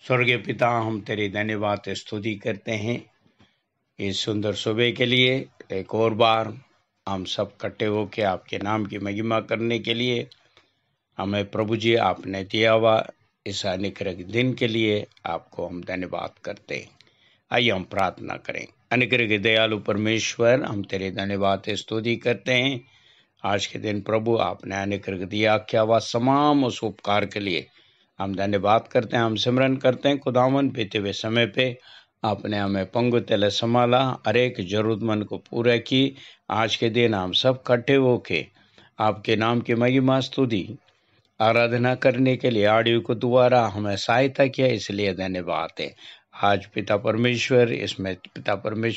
स्वर्गीय पिता, हम तेरी धन्यवाद स्तुति करते हैं इस सुंदर सुबह के लिए। एक और बार हम सब इकट्ठे होकर आपके नाम की महिमा करने के लिए हमें प्रभु जी आपने दिया हुआ इस अनुग्रह दिन के लिए आपको हम धन्यवाद करते हैं। आइए हम प्रार्थना करें। अनुग्रह के दयालु परमेश्वर, हम तेरे धन्यवाद स्तुति करते हैं आज के दिन। प्रभु आपने अनुग्रह दिया क्या हुआ तमाम उस उपकार के लिए हम धन्यवाद करते हैं, हम सिमरन करते हैं। खुदावन बीते हुए समय पे आपने हमें पंगु तले संभाला, हर एक जरूरतमंद को पूरा की। आज के दिन हम सब इकट्ठे होके आपके नाम की महिमा स्तुति आराधना करने के लिए ऑडियो को दोबारा हमें सहायता किया, इसलिए धन्यवाद है। आज पिता परमेश्वर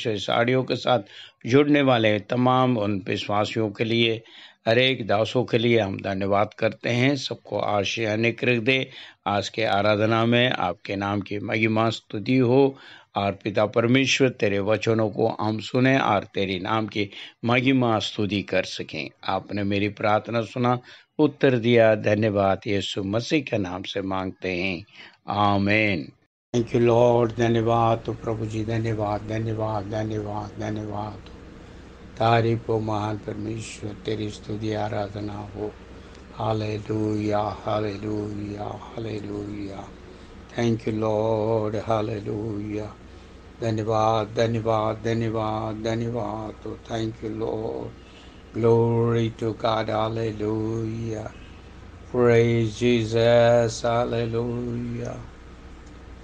इस ऑडियो के साथ जुड़ने वाले तमाम उन विश्वासियों के लिए, हर एक दासों के लिए हम धन्यवाद करते हैं। सबको आशीष अनुग्रह दे। आज के आराधना में आपके नाम की महिमा स्तुति हो और पिता परमेश्वर तेरे वचनों को हम सुने और तेरे नाम की महिमा स्तुति कर सकें। आपने मेरी प्रार्थना सुना, उत्तर दिया। धन्यवाद यीशु मसीह के नाम से मांगते हैं, आमीन। Thank you Lord. धन्यवाद तो प्रभु जी, धन्यवाद धन्यवाद धन्यवाद धन्यवाद। तारीफ हो महान परमेश्वर, तेरी स्तुति आराधना हो। Hallelujah hallelujah hallelujah. Thank you Lord, hallelujah. धन्यवाद धन्यवाद धन्यवाद धन्यवाद। तो thank you Lord, glory to God, hallelujah. Praise Jesus, hallelujah.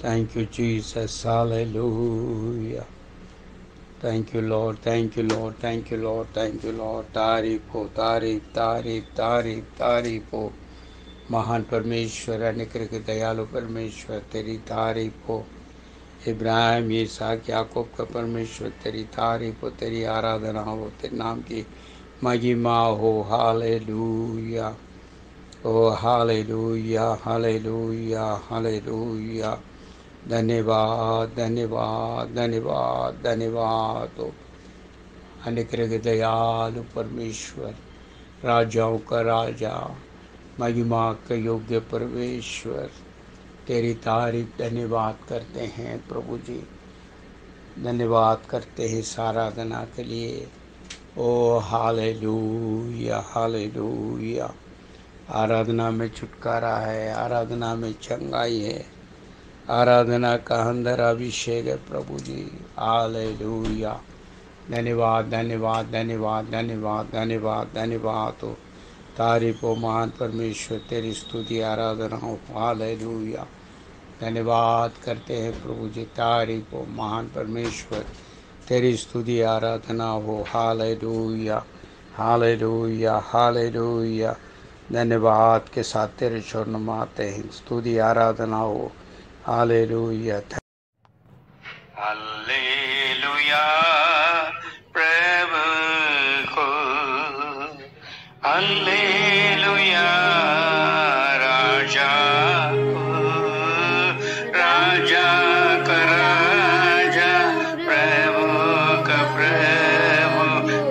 Thank you Jesus, hallelujah. Thank you Lord, thank you Lord, thank you Lord, thank you Lord. तारीफ हो, तारीफ तारीफ तारीफ तारीफ हो महान परमेश्वर, अनुग्रह के दयालु परमेश्वर, तेरी तारीफ हो। इब्राहिम, इसहाक, याकूब का परमेश्वर, तेरी तारीफ हो, तेरी आराधना हो, तेरे नाम की महिमा हो। हालेलुया, ओ हालेलुया हालेलुया हालेलुया। धन्यवाद धन्यवाद धन्यवाद धन्यवाद। ओ अनुग्रह के दयालु परमेश्वर, राजाओं का राजा, महिमा के योग्य परमेश्वर, तेरी तारीफ धन्यवाद करते हैं प्रभु जी, धन्यवाद करते हैं इस आराधना के लिए। ओ हालेलुया हालेलुया। आराधना में छुटकारा है, आराधना में चंगाई है, आराधना का अंदर अभिषेक है प्रभु जी। हालेलुया। धन्यवाद धन्यवाद धन्यवाद धन्यवाद धन्यवाद धन्यवाद हो। तारीफ हो महान परमेश्वर, तेरी स्तुति आराधना हो। हालेलुया। धन्यवाद करते हैं प्रभु जी, तारीफ हो महान परमेश्वर, तेरी स्तुति आराधना हो। Hallelujah hallelujah hallelujah. धन्यवाद के साथ तेरे चरणों में आते हैं, स्तुति आराधना हो। Hallelujah hallelujah. प्रभु को हालेलुया, राजा को, राजा का राजा, प्रभु का प्रभु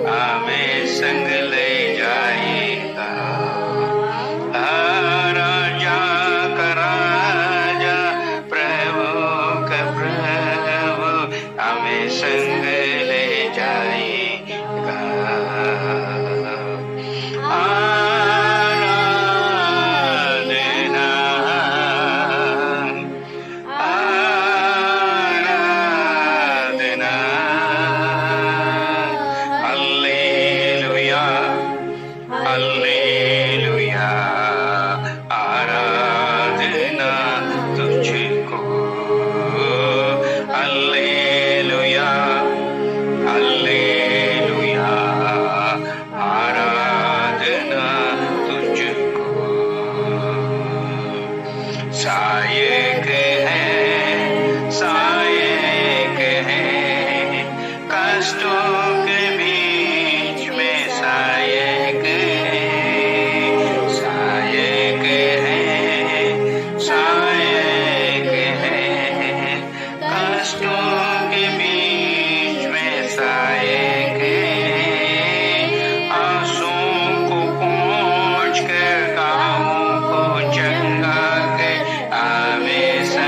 हमें संग ले जाएगा। राजा का राजा, प्रभु का प्रभु हमें संग ले जाएगा। Amen.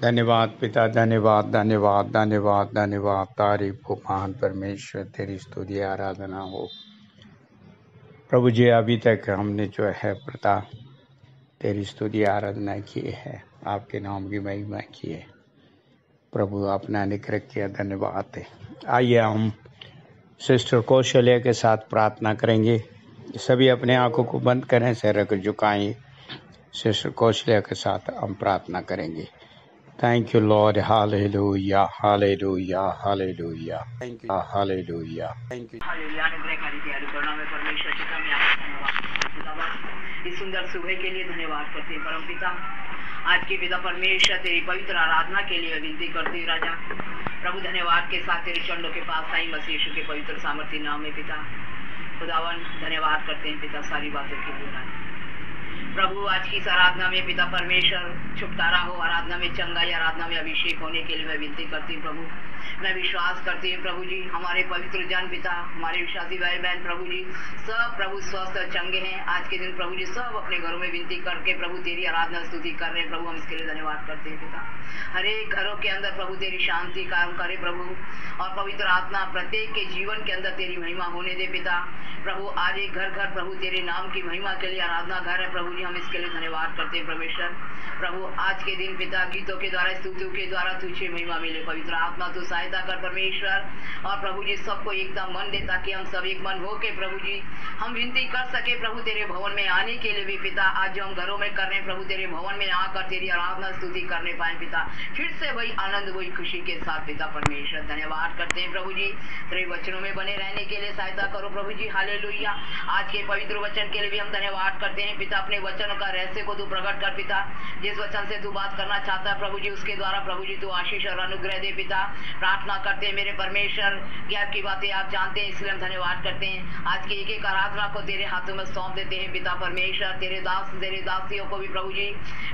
धन्यवाद पिता, धन्यवाद धन्यवाद धन्यवाद धन्यवाद। तारीफ हो महान परमेश्वर, तेरी स्तुति आराधना हो प्रभु जी। अभी तक हमने जो है पिता तेरी स्तुति आराधना की है, आपके नाम की महिमा की है प्रभु, अपना अनुग्रह किया, धन्यवाद है। आइए हम सिस्टर कौशल्या के साथ प्रार्थना करेंगे। सभी अपने आंखों को बंद करें, सिर को झुकाएं। सिस्टर कौशल्या के साथ हम प्रार्थना करेंगे। Thank you Lord, hallelujah hallelujah hallelujah, thank you hallelujah, thank you परमेश्वर इस सुंदर सुबह के लिए धन्यवाद करते हैं परम पिता। आज के पिता परमेश्वर तेरी पवित्र आराधना के लिए विनती करते राजा प्रभु, धन्यवाद के साथ तेरे चरणों के पास आई मसीह यीशु के पवित्र सामर्थ्य नाम में पिता खुदावन धन्यवाद करते हैं पिता सारी बातों के लिए प्रभु। आज की इस आराधना में पिता परमेश्वर छुटकारा हो, आराधना में चंगाई, आराधना में अभिषेक होने के लिए मैं विनती करती हूँ प्रभु। मैं विश्वास करती हूँ प्रभु जी, हमारे पवित्र जन पिता, हमारे विश्वासी भाई बहन प्रभु जी सब प्रभु स्वस्थ और चंगे हैं। आज के दिन प्रभु जी सब अपने घरों में विनती करके प्रभु तेरी आराधना स्तुति कर रहे हैं प्रभु, हम इसके लिए धन्यवाद करते हैं पिता। हर एक घरों के अंदर प्रभु तेरी शांति काम करे प्रभु, और पवित्र आत्मा प्रत्येक के जीवन के अंदर तेरी महिमा होने दे पिता प्रभु। आज एक घर घर प्रभु तेरे नाम की महिमा के लिए आराधना घर है प्रभु जी, हम इसके लिए धन्यवाद करते हैं परमेश्वर प्रभु। आज के दिन पिता गीतों के द्वारा, स्तुतियों के द्वारा तुझे महिमा मिले पवित्र आत्मा, तू सहायता कर परमेश्वर। और प्रभु जी सबको एकदम मन दे ताकि हम सब एक मन हो के प्रभु जी हम विनती कर सके प्रभु तेरे भवन में आने के लिए भी पिता। आज जो हम घरों में कर रहे हैं प्रभु तेरे भवन में आकर तेरी आराधना स्तुति करने पाए पिता, फिर से वही आनंद वही खुशी के साथ पिता परमेश्वर धन्यवाद करते हैं प्रभु जी। तेरे वचनों में बने रहने के लिए सहायता करो प्रभु जी, हालेलुया। आज के पवित्र वचन के लिए भी हम धन्यवाद करते हैं पिता। अपने वचन का रहस्य को तू प्रकट कर पिता, जिस वचन से तू बात करना चाहता है प्रभु जी उसके द्वारा प्रभु जी तू आशीष और अनुग्रह दे पिता। प्रार्थना करते हैं मेरे परमेश्वर कि आपकी बातें आप जानते हैं, इसलिए हम धन्यवाद करते हैं। आज की एक एक आराधना को तेरे हाथों में सौंप देते हैं पिता परमेश्वर। तेरे दास तेरे दासियों को भी प्रभु जी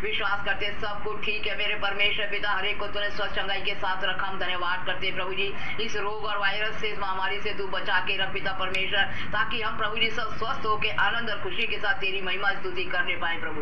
विश्वास करते हैं सब कुछ ठीक है मेरे परमेश्वर पिता। हर एक को तूने स्वस्थ चंगाई के साथ रखा, हम धन्यवाद करते हैं प्रभु जी। इस रोग और वायरस से, इस महामारी से तू बचा के रख पिता परमेश्वर, ताकि हम प्रभु जी सब स्वस्थ होकर आनंद और खुशी के साथ तेरी महिमा स्तुति करने पाए प्रभु।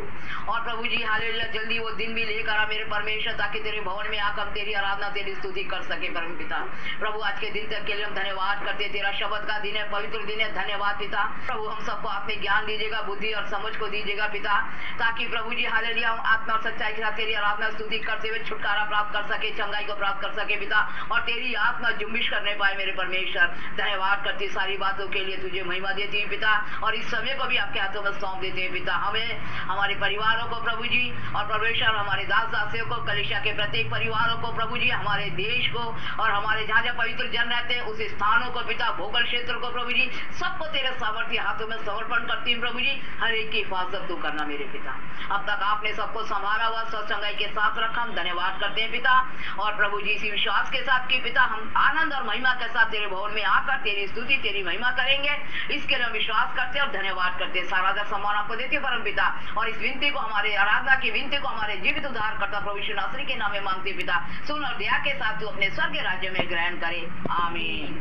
और प्रभु जी हालेलुया, जल्दी वो दिन भी लेकर आ मेरे परमेश्वर, ताकि तेरे भवन में आकर हम तेरी आराधना तेरी स्तुति कर सके परम पिता प्रभु। आज के दिन तक के लिए हम धन्यवाद करते हैं, तेरा शब्द का दिन है, पवित्र दिन है, धन्यवाद पिता प्रभु। हम सबको आपने ज्ञान दीजिएगा, बुद्धि और समझ को दीजिएगा पिता, ताकि प्रभु जी हालेलुया हम आत्मा और सच्चाई के साथ तेरी आराधना स्तुति करते हुए छुटकारा प्राप्त कर सके, चंगाई को प्राप्त कर सके पिता, और तेरी आत्मा जुम्बिश करने पाए मेरे परमेश्वर। धन्यवाद करती सारी बातों के लिए तुझे महिमा देती है पिता, और इस समय को भी आपके हाथों में सौंप देते हैं पिता। हमें हमारे परिवारों को प्रभु जी और परमेश्वर हमारे दास दासियों को, कलीसिया के प्रत्येक परिवारों को प्रभु जी, हमारे देश को और हमारे जहाँ जहाँ पवित्र जन रहते हैं उस स्थानों को पिता, भूगोल क्षेत्र को प्रभु जी सबको तेरे सामर्थ्य हाथों में समर्पण करती हूँ प्रभु जी। हर एक की हिफाजत तू करना मेरे पिता। अब तक आपने सबको संभाला हुआ स्वस्थ चंगाई के साथ रखा, हम धन्यवाद करते हैं पिता। और प्रभु जी इसी विश्वास के साथ कि पिता हम आनंद और महिमा के साथ तेरे भवन में आकर तेरी स्तुति तेरी महिमा करेंगे, इसके लिए हम विश्वास करते हैं और धन्यवाद करते हैं। सारा दर सम्मान आपको देते हैं परम पिता, और इस विनती को, हमारे आराधना की विनती को हमारे जीवित उद्धार करता प्रभु यीशु नासरी के नाम में मांगते पिता। सुन और दया के साथ तू अपने स्वर्ग राज्य में ग्रहण करे, आमीन।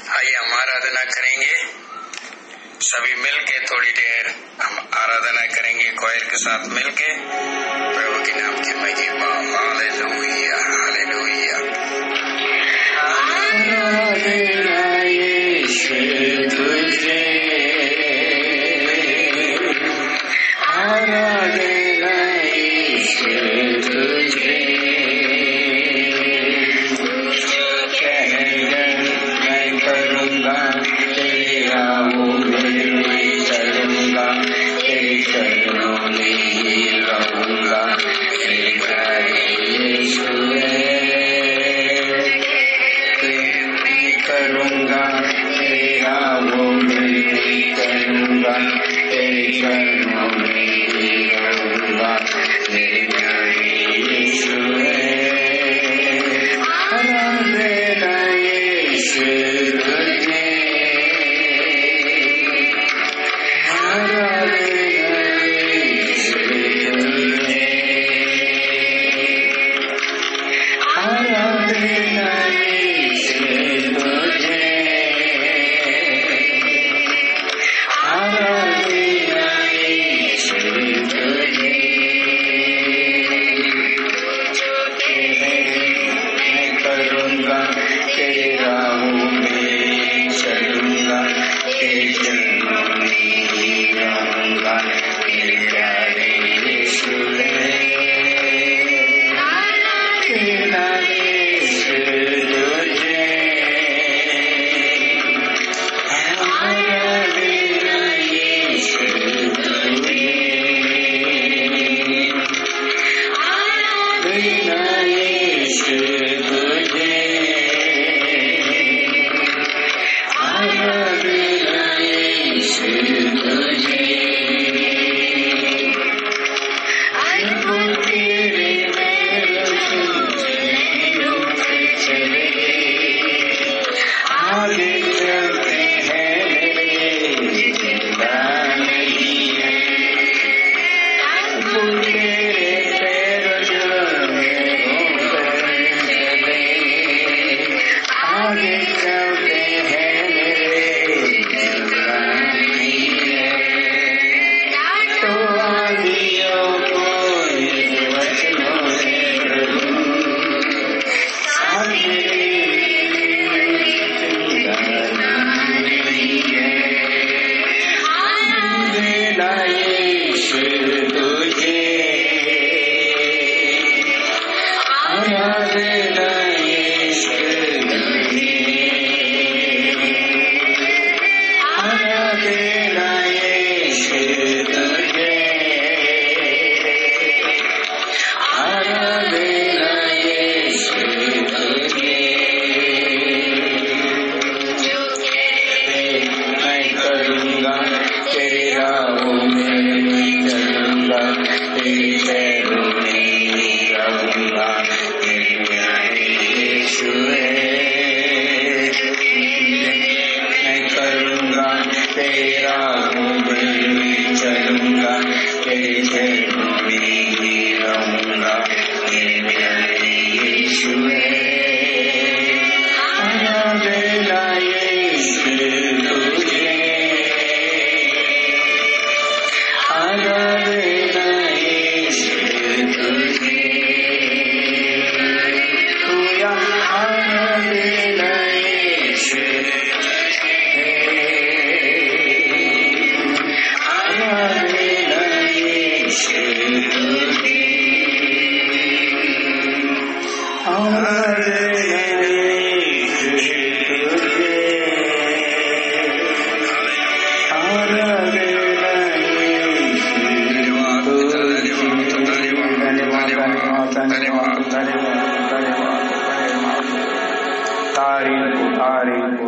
आइए हम आराधना करेंगे, सभी मिलके थोड़ी देर हम आराधना करेंगे कोयल के साथ मिलके, प्रभु के नाम की महिमा। हालेलुया हालेलुया तुझे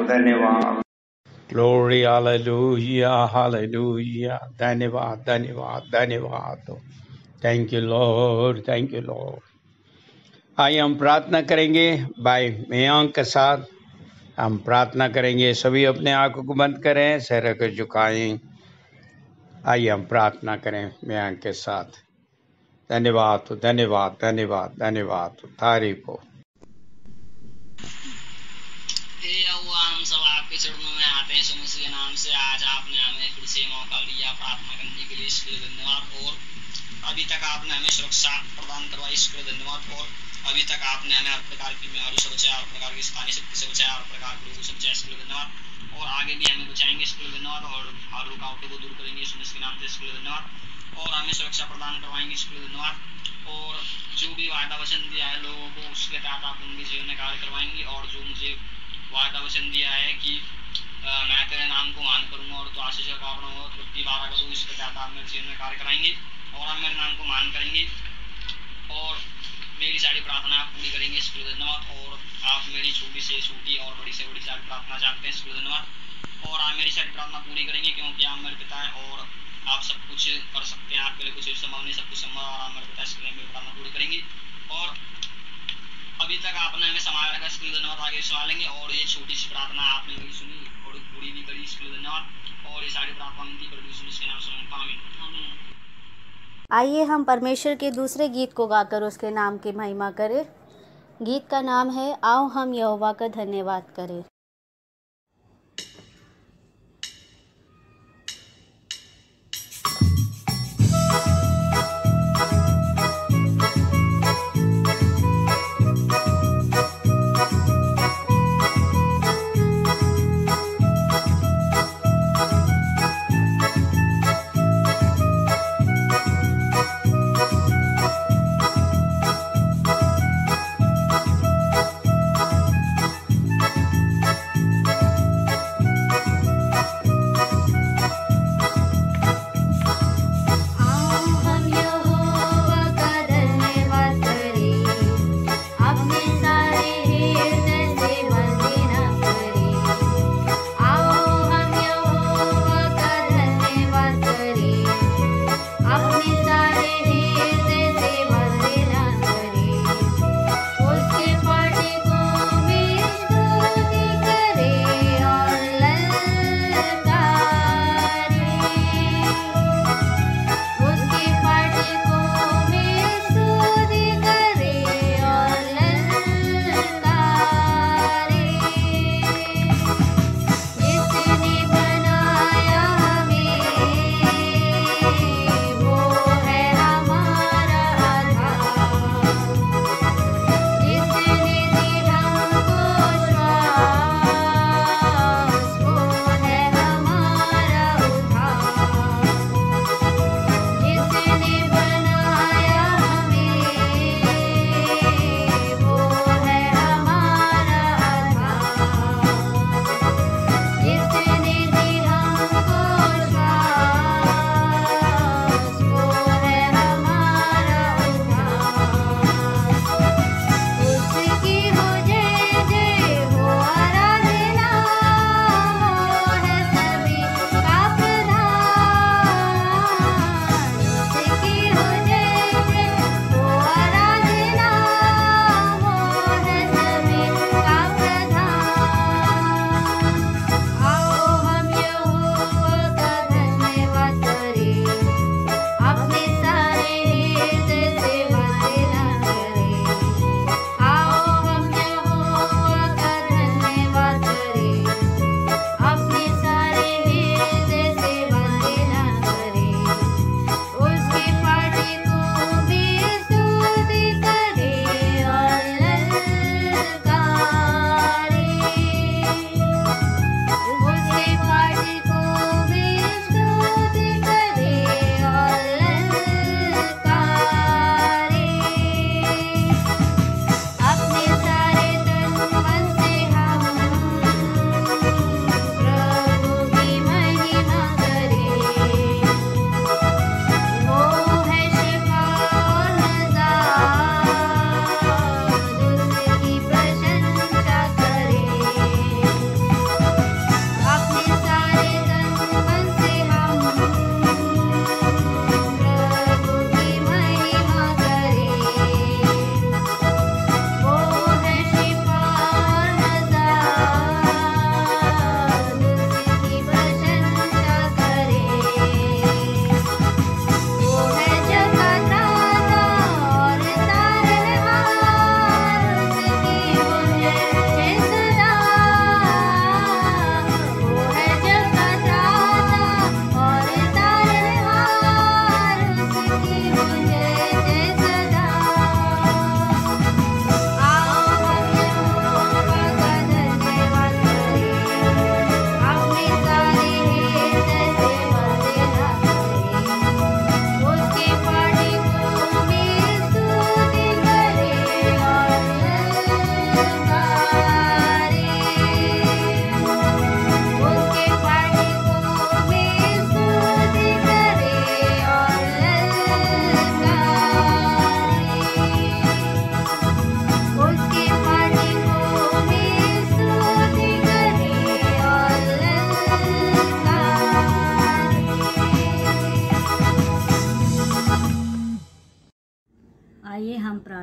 धन्यवाद। Glory, hallelujah, hallelujah. धन्यवाद, धन्यवाद, धन्यवाद। Thank you Lord, thank you Lord. आइए हम प्रार्थना करेंगे भाई मयांक के साथ। हम प्रार्थना करेंगे, सभी अपने आंखों को बंद करें, सर को झुकाएं। आइए हम प्रार्थना करें मयांक के साथ। धन्यवाद, धन्यवाद, धन्यवाद, धन्यवाद। तारीफ हो। हम सब आपके चरणों में आते हैं यीशु मसीह के नाम से। आज आपने हमें फिर से मौका दिया प्रार्थना करने के लिए, इसके लिए धन्यवाद। और अभी तक आपने हमें सुरक्षा प्रदान करवाई, इसके लिए धन्यवाद। और अभी तक आपने हमें हर प्रकार की बीमारी से बचाया, हर प्रकार की स्थानीय शक्ति से बचाया, हर प्रकार के लोगों से बचाया, इसके लिए धन्यवाद। और आगे भी हमें बचाएंगे, इसके लिए धन्यवाद। और हर रुकावटों को दूर करेंगे यीशु मसीह के नाम से, इसके लिए धन्यवाद। और हमें सुरक्षा प्रदान करवाएंगे, इसके लिए धन्यवाद। और जो भी वायदा वचन दिया है लोगों को, उसके तहत आप उनके जीवन में कार्य करवाएंगे। और जो मुझे वायदा वचन दिया है कि मैं तेरे नाम को मान करूंगा और तो आशीष का कारण होगा, तो 12 का तो इसके तहत आप मेरे जीवन में कार्य कराएंगे और आप मेरे नाम को मान करेंगे। और मेरी सारी प्रार्थना आप पूरी करेंगे, इसके लिए धन्यवाद। और आप मेरी छोटी से छोटी और बड़ी से बड़ी सारी प्रार्थना जानते हैं, इसके लिए धन्यवाद। और आप मेरी सारी प्रार्थना पूरी करेंगे, क्योंकि आप मेरे पिता हैं और आप सब कुछ कर सकते हैं। आपके लिए कुछ संभव नहीं, सब कुछ संभव। और आप मेरे पिता, इसके लिए मेरी प्रार्थना पूरी करेंगे। और अभी तक आपने हमें संभाल रखा, इसके लिए धन्यवाद। आगे संभालेंगे। और ये छोटी सी प्रार्थना आपने मेरी सुनी और पूरी भी करी, इसके लिए धन्यवाद। और ये सारी प्रार्थना विनती प्रभु यीशु मसीह के नाम से मांगता हूं, आमीन। आइए हम परमेश्वर के दूसरे गीत को गाकर उसके नाम की महिमा करें। गीत का नाम है आओ हम यहोवा का धन्यवाद करें।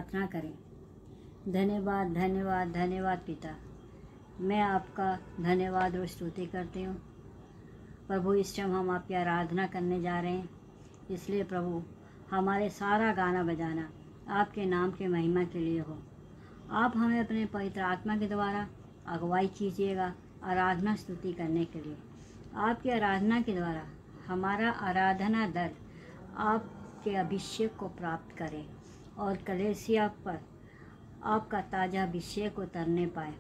प्रार्थना करें। धन्यवाद धन्यवाद धन्यवाद पिता, मैं आपका धन्यवाद और स्तुति करती हूँ प्रभु। इस टाइम हम आपकी आराधना करने जा रहे हैं, इसलिए प्रभु हमारे सारा गाना बजाना आपके नाम के महिमा के लिए हो। आप हमें अपने पवित्र आत्मा के द्वारा अगुवाई कीजिएगा आराधना स्तुति करने के लिए। आपकी आराधना के द्वारा हमारा आराधना दल आपके अभिषेक को प्राप्त करे और कलीसिया पर आपका ताज़ा अभिषेक उतरने पाए।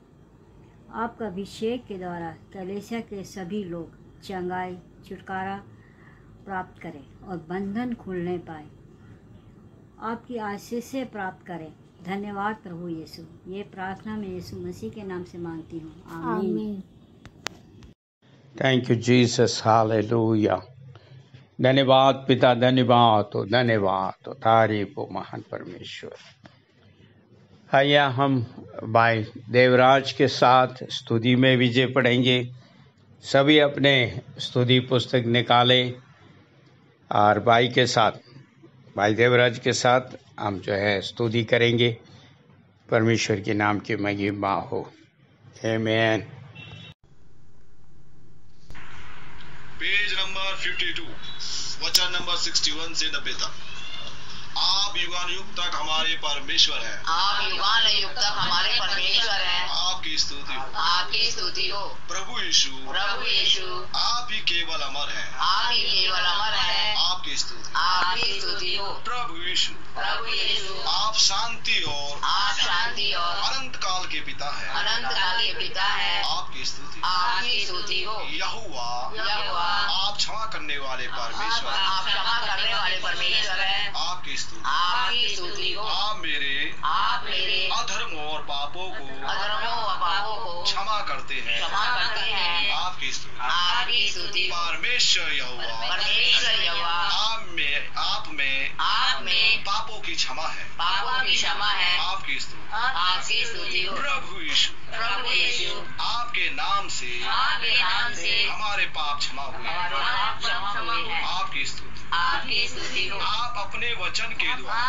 आपका अभिषेक के द्वारा कलीसिया के सभी लोग चंगाई छुटकारा प्राप्त करें और बंधन खुलने पाए, आपकी आशीष से प्राप्त करें। धन्यवाद प्रभु यीशु, ये प्रार्थना मैं यीशु मसीह के नाम से मांगती हूँ, आमीन। Thank you Jesus, hallelujah. धन्यवाद पिता, धन्यवाद तारीफ हो महान परमेश्वर। आइए हम भाई देवराज के साथ स्तुति में विजय पढ़ेंगे। सभी अपने स्तुति पुस्तक निकालें और भाई के साथ, भाई देवराज के साथ हम जो है स्तुति करेंगे। परमेश्वर के नाम की महिमा हो, आमीन। पेज नंबर 52, वचन नंबर 61 से 90 तक। आप युगानुयुग तक हमारे परमेश्वर हैं। आप युगानुयुग तक हमारे परमेश्वर हैं। आपकी स्तुति हो, आपकी स्तुति हो। प्रभु यीशु आप ही केवल अमर हैं। आप ही केवल अमर हैं। आपकी स्तुति हो। प्रभु यीशु आप शांति और अनंत काल के पिता हैं। आपकी स्तुति हो। यहोवा आप क्षमा करने वाले परमेश्वर हैं। आपकी स्तुति हो। आप मेरे अधर्म और पापों को क्षमा करते हैं। आपकी स्तुति। परमेश्वर यहोवा आप में पापों की क्षमा है। आपकी स्तुति। प्रभु यीशु आपके नाम से हमारे पाप क्षमा हुए। आपकी स्तुति। आप अपने वचन के द्वारा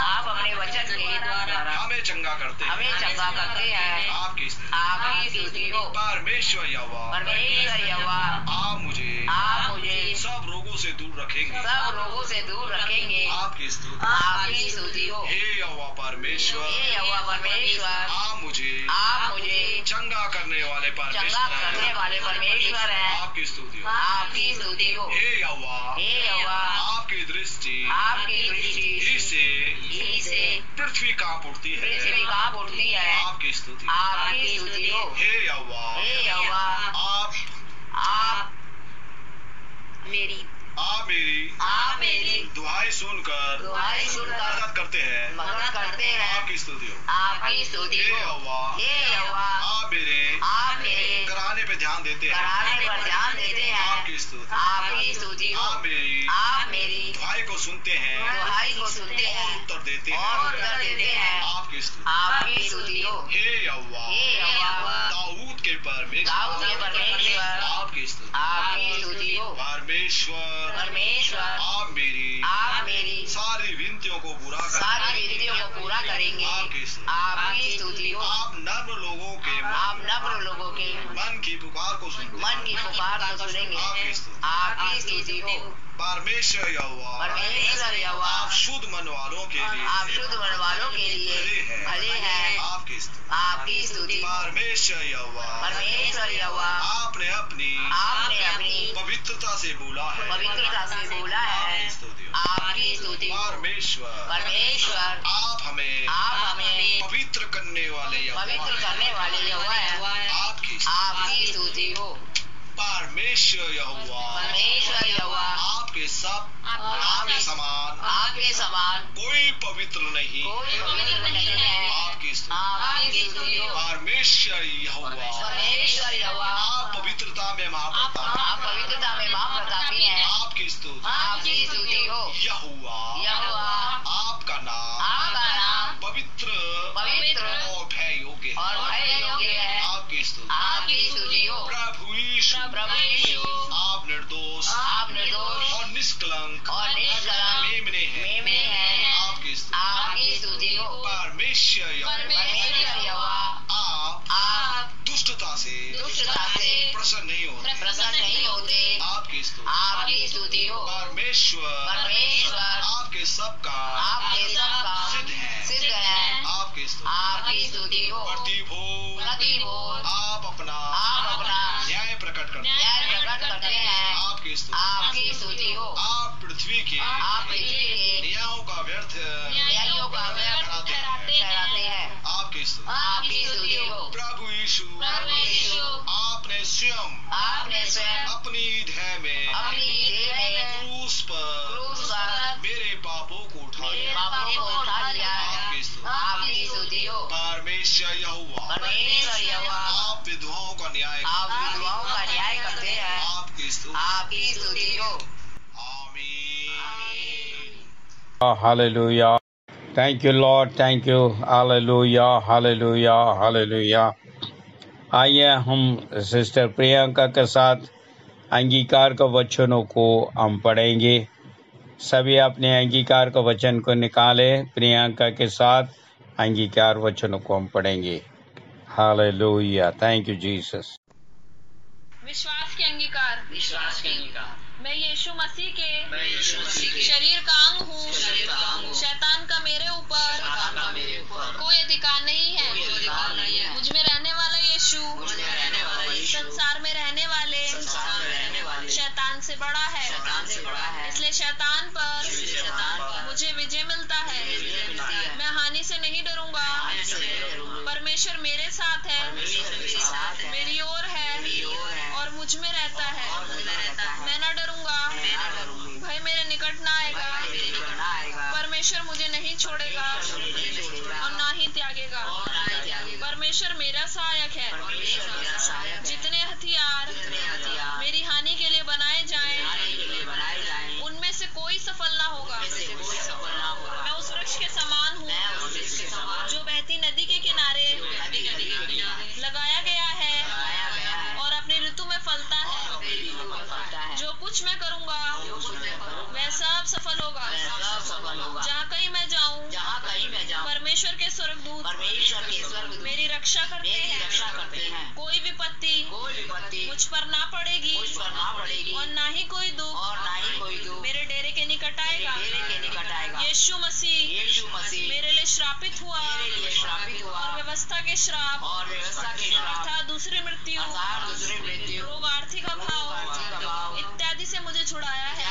हमें चंगा करते हैं। आपकी स्तुति। परमेश्वर यहोवा आप मुझे सब रोगों से दूर रखेंगे। आपकी स्तुति। हे यहोवा परमेश्वर आप मुझे चंगा करने वाले परमेश्वर हैं। आपकी स्तुति हो। हे यहोवा आपकी दृष्टि से पृथ्वी कांप उठती है। आपकी स्तुति हो। हे यहोवा आप मेरी दुहाई सुनकर मदद करते हैं। आपकी स्तुति हो। हे यहोवा आप मेरे कराने पे ध्यान देते हैं। आपकी स्तुति। आप मेरी दुहाई को सुनते हैं और उत्तर देते हैं। आपकी स्तुति हो। हे यहोवा दाऊद के परमेश्वर आपकी स्तुति हो। परमेश्वर आप मेरी सारी विनतियों को पूरा करेंगे। आपकी स्तुति हो। आप नम्र लोगों के मन की पुकार को सुनेंगे। आपकी स्तुति हो। परमेश्वर यहोवा आप शुद्ध मन वालों के लिए भले हैं। आपकी स्तुति। परमेश्वर यहोवा आपने अपनी पवित्रता से बोला है। आपकी स्तुति। परमेश्वर आप हमें पवित्र करने वाले यहोवा हैं। आपकी स्तुति हो। परमेश्वर यहोवा आपके समान कोई पवित्र नहीं। आपकी स्तुति। परमेश्वर यहोवा आप पवित्रता में महाप्रतापी हैं। आपकी स्तुति हो। यहोवा आपका नाम पवित्र और भय योग्य है। आपकी स्तुति हो। प्रभु यीशु आप निर्दोष और निष्कलंक मेमने हैं। आपकी स्तुति हो। परमेश्वर आपकी स्तुति हो। प्रतिभो आप अपना न्याय प्रकट करते हैं। आपकी स्तुति हो। आप पृथ्वी के न्यायों का व्यर्थ ठहराते हैं। आपकी स्तुति हो। प्रभु यीशु आपने स्वयं अपनी देह में क्रूस पर मेरे पापों को उठा लिया। आपकी स्तुति हो। परमेश्वर यहोवा आप विधवाओं का न्याय करते हैं। आपकी स्तुति हो। आमीन। Hallelujah. Thank you Lord, thank you. Hallelujah, hallelujah, hallelujah. आइए हम सिस्टर प्रियंका के साथ अंगीकार के वचनों को हम पढ़ेंगे। सभी अपने अंगीकार के वचन को निकालें। प्रियंका के साथ अंगीकार वचनों को हम पढ़ेंगे। Hallelujah, thank you Jesus. विश्वास के अंगीकार। मैं यीशु मसीह के शरीर का अंग हूँ। शैतान का मेरे ऊपर कोई अधिकार नहीं है। मुझ में रहने वाला यीशु संसार में रहने वाले शैतान से बड़ा है। इसलिए शैतान पर मुझे विजय मिलता है। मैं हानि से नहीं डरूंगा। परमेश्वर मेरे साथ है, मेरी ओर है और मुझ में रहता है। मैं न डरूंगा, भय मेरे निकट न आएगा। परमेश्वर मुझे नहीं छोड़ेगा और ना ही त्यागेगा। परमेश्वर मेरा सहायक है। जितने हथियार मेरी हानि के लिए बनाए जाएं, उनमें से कोई सफल ना होगा। मैं उस वृक्ष के समान हूँ जो बहती नदी के किनारे लगाया गया है और अपनी ऋतु में फलता है। जो कुछ मैं करूँगा वह सब सफल होगा। जहाँ कहीं मैं जाऊँ, परमेश्वर के स्वर्गदूत मेरी रक्षा करते हैं। कोई विपत्ति मुझ पर ना पड़ेगी और ना ही कोई दुख मेरे डेरे के निकट आएगा। यीशु मसीह मेरे लिए श्रापित हुआ और व्यवस्था के श्राप तथा दूसरी मृत्यु, रोग, आर्थिक अभाव इत्यादि से मुझे छुड़ाया है।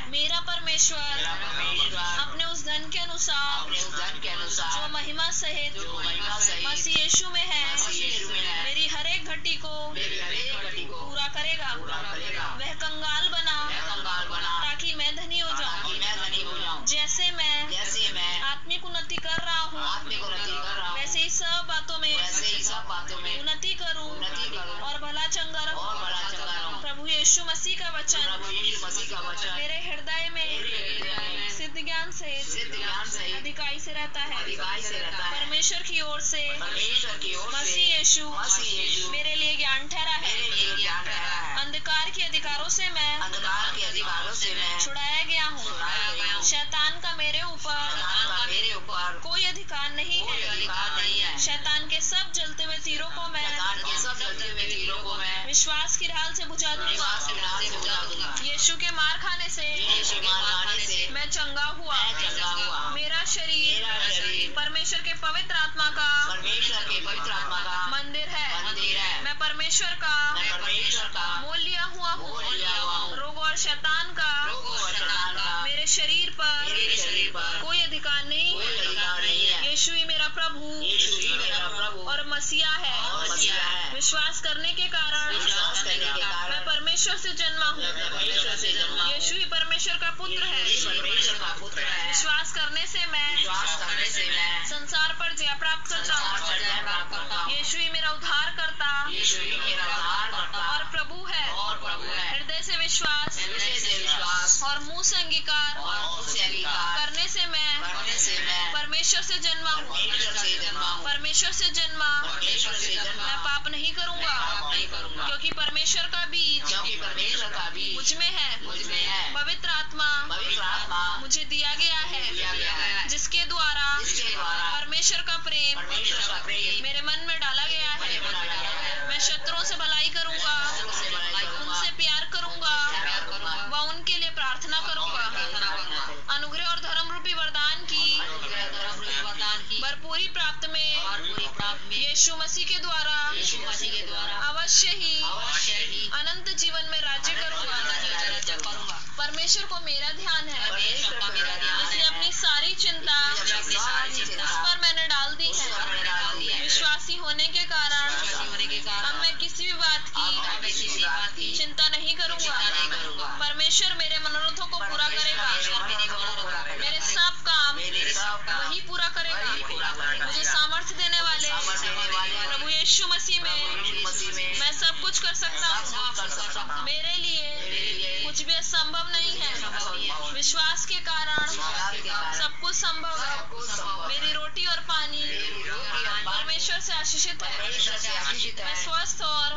मेरा परमेश्वर अपने उस धन के अनुसार जो महिमा सहित मसीह यीशु में है, मेरी हर एक घटी को पूरा करेगा। वह कंगाल बना ताकि मैं धनी हो जाऊं। जैसे मैं आत्मिक उन्नति कर रहा हूँ, वैसे ही सब बातों में उन्नति करूं और भला चंगा रहूं। प्रभु यीशु मसीह का वचन मेरे हृदय में सिद्ध ज्ञान सहित अधिकाई से रहता है। परमेश्वर की ओर से मसीह यीशु मेरे लिए ज्ञान ठहरा है। अंधकार के अधिकारों से मैं छुड़ाया गया हूँ। शैतान का मेरे ऊपर कोई अधिकार नहीं है। शैतान के सब जलते हुए तीरों को मैं विश्वास की ढाल से बुझा दूंगा। यीशु के मार खाने से मैं चंगा हुआ। मेरा शरीर परमेश्वर के पवित्र आत्मा का मंदिर है। मैं परमेश्वर का मोल लिया हुआ हूँ। रोग और शैतान का मेरे शरीर पर कोई अधिकार नहीं है। यीशु ही मेरा प्रभु और मसीहा है। विश्वास करने के कारण मैं परमेश्वर से जन्मा हूँ। यीशु ही परमेश्वर का पुत्र है। विश्वास करने से मैं संसार पर जय प्राप्त करता हूँ। यीशु ही मेरा उद्धार करता और प्रभु है। हृदय से विश्वास और मुंह से अंगीकार करने से मैं परमेश्वर से जन्मा हूँ। परमेश्वर से जन्मा मैं पाप नहीं करूँगा, क्योंकि परमेश्वर का बीज मुझ में है। पवित्र आत्मा मुझे दिया गया है, जिसके द्वारा परमेश्वर का प्रेम मेरे मन में डाला गया है। मैं शत्रुओं से भलाई करूँगा, उनसे प्यार करूँगा व उनके लिए प्रार्थना करूँगा। अनुग्रह और धर्म रूपी वरदान की भरपूरी प्राप्त में यीशु मसीह के द्वारा अवश्य ही अनंत जीवन में राज्य करूंगा। परमेश्वर को मेरा ध्यान है, इसलिए अपनी सारी चिंता उस पर मैंने डाल दी है। विश्वासी होने के कारण अब मैं किसी भी बात की चिंता नहीं करूंगा। परमेश्वर मेरे मनोरथों को पूरा करेगा, मेरे सब काम वही पूरा करेगा। मुझे सामर्थ्य देने वाले प्रभु यीशु मसीह में मैं सब कुछ कर सकता हूँ। मेरे लिए कुछ भी असंभव नहीं है। विश्वास के कारण सब कुछ संभव है। मेरी रोटी और पानी परमेश्वर से आशीषित है। मैं स्वस्थ और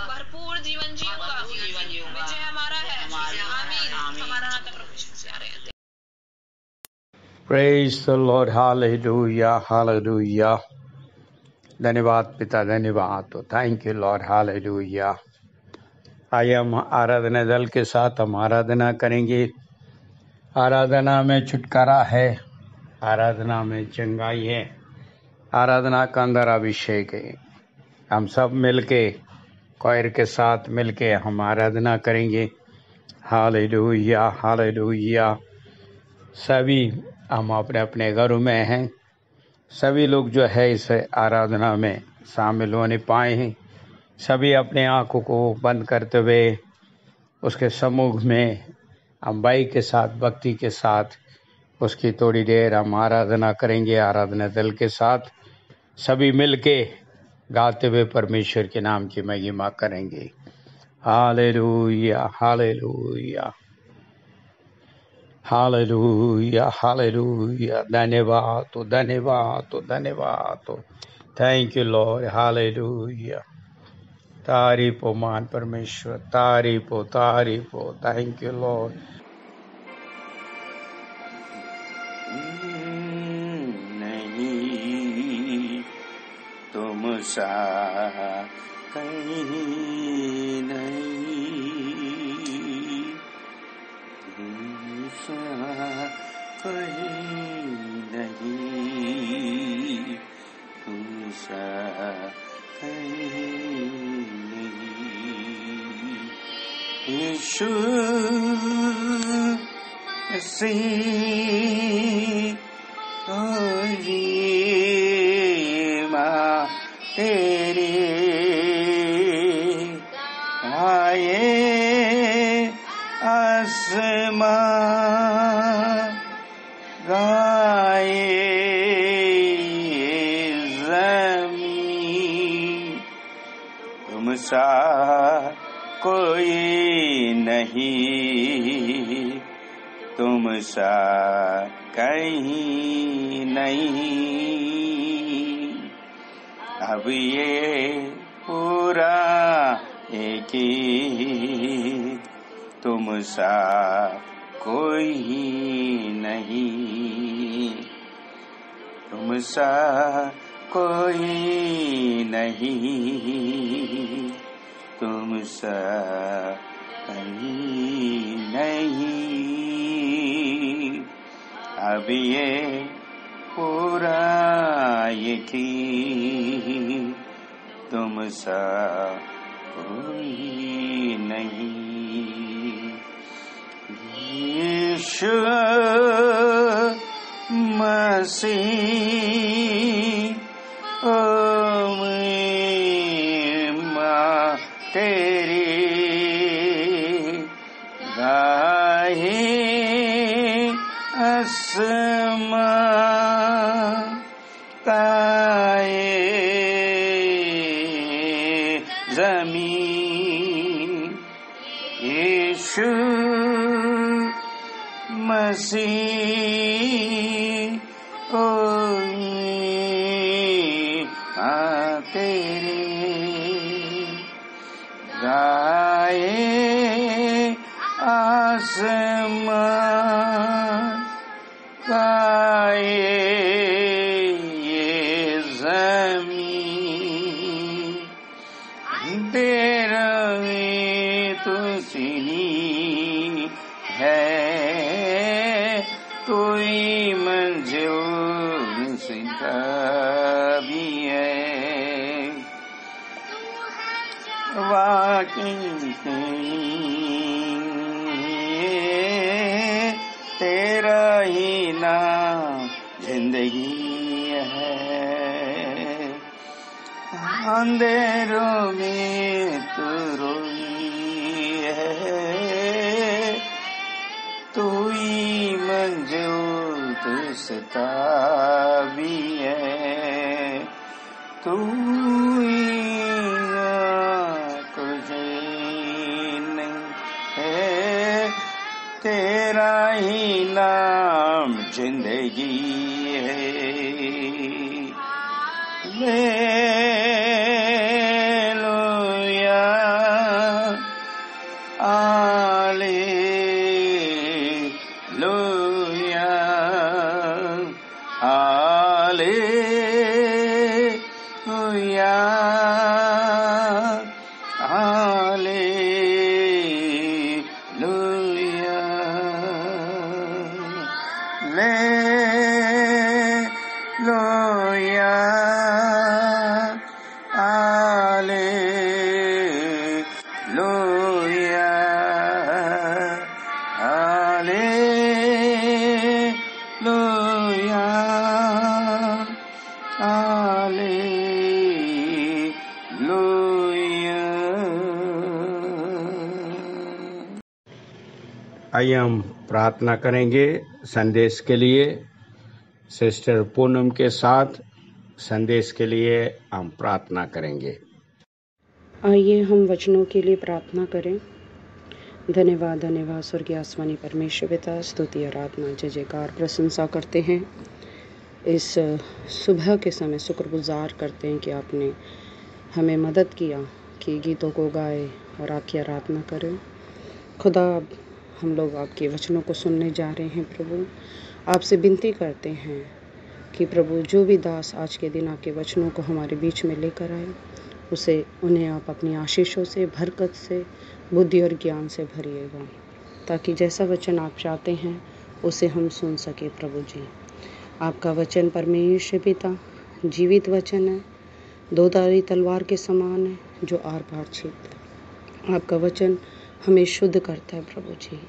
भरपूर जीवन जीऊंगा। विजय हमारा है। आमीन। हमारा नाता प्रभु यीशु से आ रहे हैं। Praise the Lord, hallelujah, hallelujah. धन्यवाद पिता, धन्यवाद। तो थैंक यू लॉर्ड, हालेलुया। आइए हम आराधना दल के साथ हम आराधना करेंगे। आराधना में छुटकारा है, आराधना में चंगाई है, आराधना का अंदर अभिषेक है। हम सब मिलके क्वायर के साथ मिलके हम आराधना करेंगे। Hallelujah, hallelujah. सभी हम अपने अपने घरों में हैं। सभी लोग जो है इस आराधना में शामिल होने पाए हैं। सभी अपने आँखों को बंद करते हुए उसके सम्मुख में हम भाई के साथ, भक्ति के साथ उसकी थोड़ी देर हम आराधना करेंगे। आराधना दल के साथ सभी मिलके गाते हुए परमेश्वर के नाम की महिमा करेंगे। Hallelujah, hallelujah, hallelujah, hallelujah. धन्यवाद, धन्यवाद, धन्यवाद। Thank you Lord, hallelujah. तारीफ हो मान परमेश्वर, तारीफ हो, तारीफ हो। Thank you Lord. नहीं तुम सा कहीं नहीं, तुम सा कहीं नहीं, तुम सा कहीं नहीं। यीशु मसीह माँ तेरे आए आसमां गाए ज़मीन, तुम सा कोई नहीं, तुम सा कहीं नहीं। अब ये पूरा एक ही, तुम सा कोई नहीं, तुम सा कोई नहीं, तुम सा कहीं नहीं। अब ये पूरा यकीन, तुम सा कोई नहीं। यीशु मसीह ओ माँ तेरी गाहे आसमां गाए ज़मीन, यीशु मसीह ओ माँ तेरे गाए आसमां गाए ये ज़मीन, तेरा तो सीनी है, कोई मंजिल कभी है वाकई तेरा ही नाम जिंदगी है। अंधेरों में तू रोई है, तू ही मंजिल तू सताबी है, तू ही कुछ नहीं है, तेरा ही नाम जिंदगी है। Hallelujah hallelujah hallelujah hallelujah hallelujah hallelujah hallelujah hallelujah. आइए हम प्रार्थना करेंगे संदेश के लिए। सिस्टर पूनम के साथ संदेश के लिए हम प्रार्थना करेंगे। आइए हम वचनों के लिए प्रार्थना करें। धन्यवाद धन्यवाद स्वर्गीय आसमानी परमेश्वर पिता, स्तुति आराधना जय जयकार प्रशंसा करते हैं। इस सुबह के समय शुक्रगुजार करते हैं कि आपने हमें मदद किया कि गीतों को गाए और आपकी आराधना करें। खुदा हम लोग आपके वचनों को सुनने जा रहे हैं। प्रभु आपसे विनती करते हैं कि प्रभु जो भी दास आज के दिन आपके वचनों को हमारे बीच में लेकर आए, उन्हें आप अपनी आशीषों से, बरकत से, बुद्धि और ज्ञान से भरिएगा, ताकि जैसा वचन आप चाहते हैं उसे हम सुन सके। प्रभु जी, आपका वचन परमेश्वर पिता जीवित वचन है, दो धारी तलवार के समान है, जो आर पार छेदता है। आपका वचन हमें शुद्ध करता है। प्रभु जी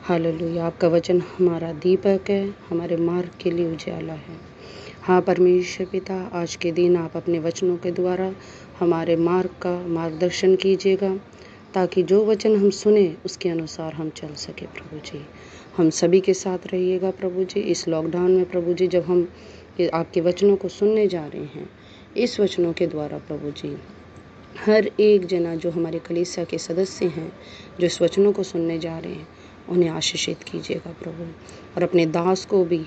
हालेलुया। आपका वचन हमारा दीपक है, हमारे मार्ग के लिए उजाला है। हाँ परमेश्वर पिता, आज के दिन आप अपने वचनों के द्वारा हमारे मार्ग का मार्गदर्शन कीजिएगा, ताकि जो वचन हम सुने उसके अनुसार हम चल सके। प्रभु जी हम सभी के साथ रहिएगा। प्रभु जी इस लॉकडाउन में प्रभु जी जब हम आपके वचनों को सुनने जा रहे हैं, इस वचनों के द्वारा प्रभु जी हर एक जना जो हमारे कलीसिया के सदस्य हैं, जो इस वचनों को सुनने जा रहे हैं, उन्हें आशीषित कीजिएगा प्रभु, और अपने दास को भी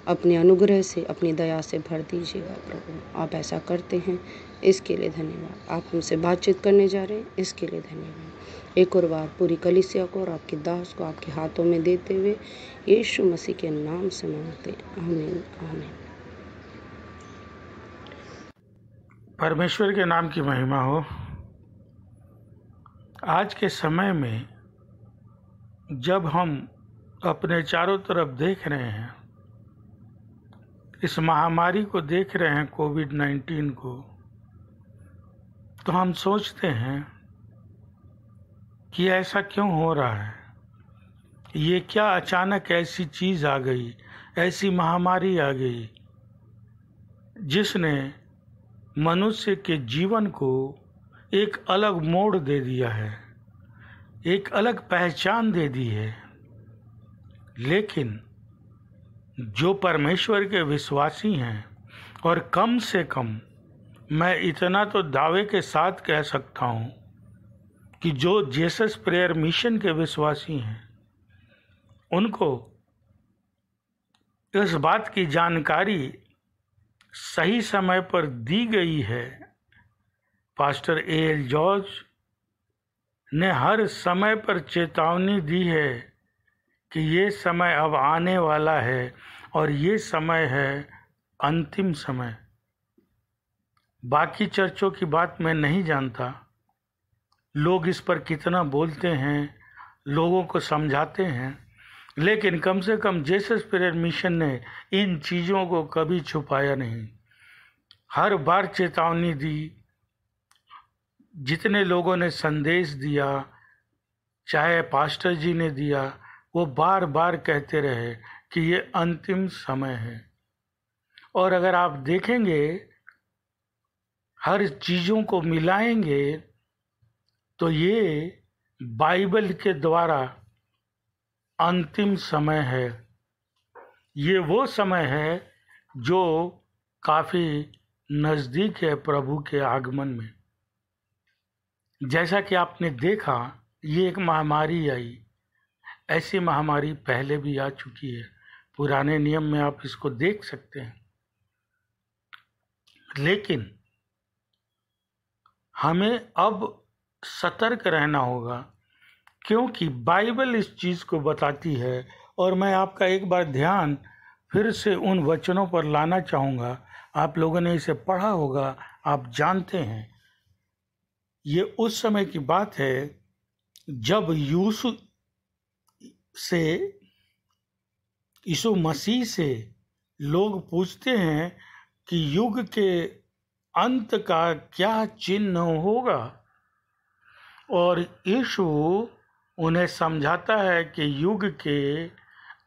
अपने अनुग्रह से, अपनी दया से भर दीजिएगा। प्रभु आप ऐसा करते हैं, इसके लिए धन्यवाद। आप हमसे बातचीत करने जा रहे हैं, इसके लिए धन्यवाद। एक और बार पूरी कलीसिया को और आपके दास को आपके हाथों में देते हुए यीशु मसीह के नाम से मांगते, आमीन आमीन। परमेश्वर के नाम की महिमा हो। आज के समय में जब हम अपने चारों तरफ देख रहे हैं, इस महामारी को देख रहे हैं, कोविड-19 को, तो हम सोचते हैं कि ऐसा क्यों हो रहा है, ये क्या अचानक ऐसी चीज़ आ गई, ऐसी महामारी आ गई जिसने मनुष्य के जीवन को एक अलग मोड़ दे दिया है, एक अलग पहचान दे दी है। लेकिन जो परमेश्वर के विश्वासी हैं, और कम से कम मैं इतना तो दावे के साथ कह सकता हूँ कि जो जीसस प्रेयर मिशन के विश्वासी हैं, उनको इस बात की जानकारी सही समय पर दी गई है। Pastor AL. जॉर्ज ने हर समय पर चेतावनी दी है कि ये समय अब आने वाला है, और ये समय है अंतिम समय। बाकी चर्चों की बात मैं नहीं जानता, लोग इस पर कितना बोलते हैं, लोगों को समझाते हैं, लेकिन कम से कम जीसस पीरियड मिशन ने इन चीज़ों को कभी छुपाया नहीं। हर बार चेतावनी दी, जितने लोगों ने संदेश दिया, चाहे पास्टर जी ने दिया, वो बार बार कहते रहे कि ये अंतिम समय है। और अगर आप देखेंगे, हर चीज़ों को मिलाएंगे तो ये बाइबल के द्वारा अंतिम समय है। ये वो समय है जो काफ़ी नज़दीक है प्रभु के आगमन में। जैसा कि आपने देखा, ये एक महामारी आई। ऐसी महामारी पहले भी आ चुकी है, पुराने नियम में आप इसको देख सकते हैं। लेकिन हमें अब सतर्क रहना होगा, क्योंकि बाइबल इस चीज़ को बताती है। और मैं आपका एक बार ध्यान फिर से उन वचनों पर लाना चाहूँगा। आप लोगों ने इसे पढ़ा होगा, आप जानते हैं। ये उस समय की बात है जब यीशु मसीह से लोग पूछते हैं कि युग के अंत का क्या चिन्ह होगा, और यीशु उन्हें समझाता है कि युग के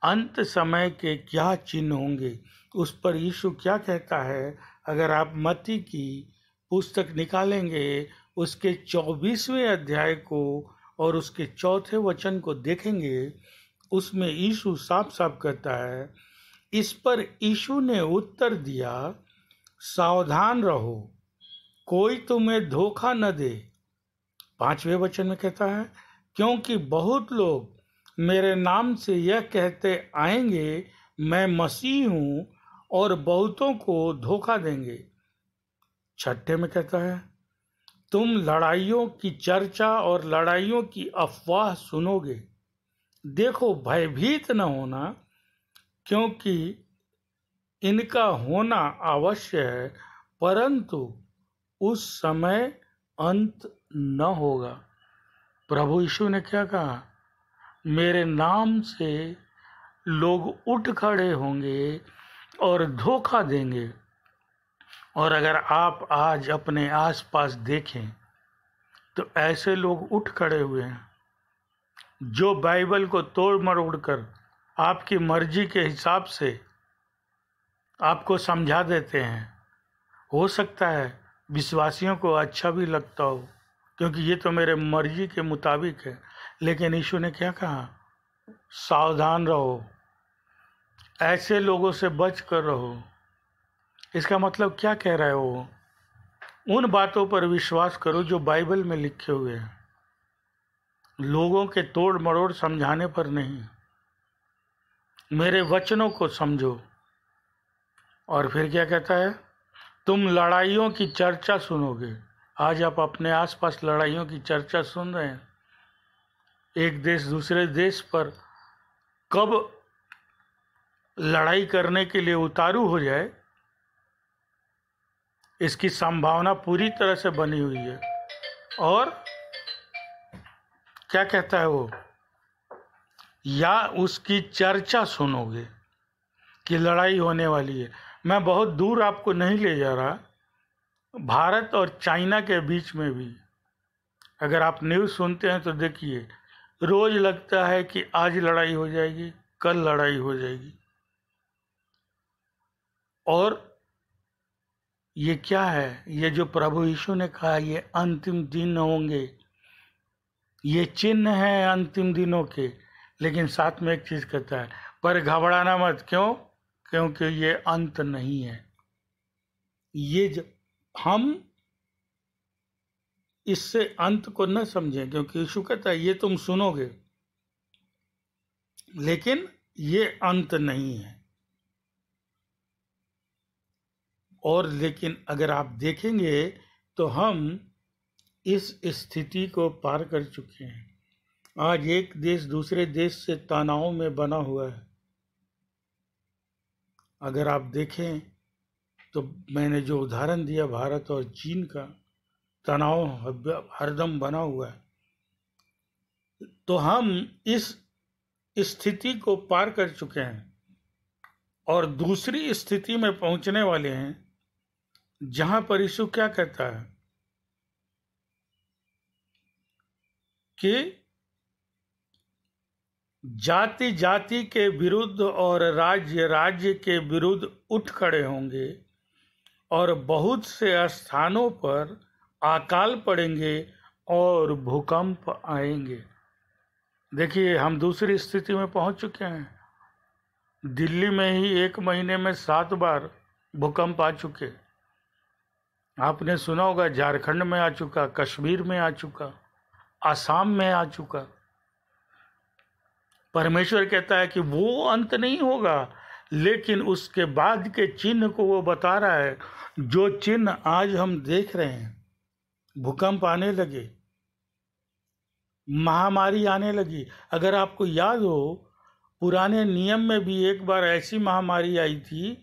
अंत समय के क्या चिन्ह होंगे। उस पर यीशु क्या कहता है? अगर आप मत्ती की पुस्तक निकालेंगे, उसके 24वें अध्याय को और उसके 4थे वचन को देखेंगे, उसमें यीशु साफ साफ कहता है। इस पर यीशु ने उत्तर दिया, सावधान रहो, कोई तुम्हें धोखा न दे। 5वें वचन में कहता है, क्योंकि बहुत लोग मेरे नाम से यह कहते आएंगे, मैं मसीह हूँ, और बहुतों को धोखा देंगे। 6ठे में कहता है, तुम लड़ाइयों की चर्चा और लड़ाइयों की अफवाह सुनोगे। देखो, भयभीत न होना, क्योंकि इनका होना अवश्य है, परंतु उस समय अंत न होगा। प्रभु यीशु ने क्या कहा? मेरे नाम से लोग उठ खड़े होंगे और धोखा देंगे। और अगर आप आज अपने आसपास देखें तो ऐसे लोग उठ खड़े हुए हैं जो बाइबल को तोड़ मरोड़ कर आपकी मर्जी के हिसाब से आपको समझा देते हैं। हो सकता है विश्वासियों को अच्छा भी लगता हो, क्योंकि ये तो मेरे मर्जी के मुताबिक है। लेकिन यीशु ने क्या कहा? सावधान रहो, ऐसे लोगों से बच कर रहो। इसका मतलब क्या कह रहा है वो? उन बातों पर विश्वास करो जो बाइबल में लिखे हुए हैं, लोगों के तोड़ मरोड़ समझाने पर नहीं। मेरे वचनों को समझो। और फिर क्या कहता है? तुम लड़ाइयों की चर्चा सुनोगे। आज आप अपने आसपास लड़ाइयों की चर्चा सुन रहे हैं। एक देश दूसरे देश पर कब लड़ाई करने के लिए उतारू हो जाए, इसकी संभावना पूरी तरह से बनी हुई है। और क्या कहता है वो? या उसकी चर्चा सुनोगे कि लड़ाई होने वाली है। मैं बहुत दूर आपको नहीं ले जा रहा, भारत और चाइना के बीच में भी अगर आप न्यूज़ सुनते हैं तो देखिए, रोज लगता है कि आज लड़ाई हो जाएगी, कल लड़ाई हो जाएगी। और ये क्या है? ये जो प्रभु यीशु ने कहा ये अंतिम दिन होंगे, ये चिन्ह है अंतिम दिनों के। लेकिन साथ में एक चीज कहता है, पर घबराना मत। क्यों? क्योंकि ये अंत नहीं है। ये हम इससे अंत को न समझें, क्योंकि यीशु कहता है ये तुम सुनोगे, लेकिन ये अंत नहीं है। और लेकिन अगर आप देखेंगे तो हम इस स्थिति को पार कर चुके हैं। आज एक देश दूसरे देश से तनाव में बना हुआ है। अगर आप देखें तो मैंने जो उदाहरण दिया भारत और चीन का, तनाव हरदम बना हुआ है। तो हम इस स्थिति को पार कर चुके हैं और दूसरी स्थिति में पहुंचने वाले हैं, जहां पर यीशु क्या कहता है कि जाति जाति के विरुद्ध और राज्य राज्य के विरुद्ध उठ खड़े होंगे और बहुत से स्थानों पर अकाल पड़ेंगे और भूकंप आएंगे। देखिए, हम दूसरी स्थिति में पहुंच चुके हैं। दिल्ली में ही 1 महीने में 7 बार भूकंप आ चुके। आपने सुना होगा झारखंड में आ चुका, कश्मीर में आ चुका, आसाम में आ चुका। परमेश्वर कहता है कि वो अंत नहीं होगा, लेकिन उसके बाद के चिन्ह को वो बता रहा है, जो चिन्ह आज हम देख रहे हैं। भूकंप आने लगे, महामारी आने लगी। अगर आपको याद हो, पुराने नियम में भी एक बार ऐसी महामारी आई थी,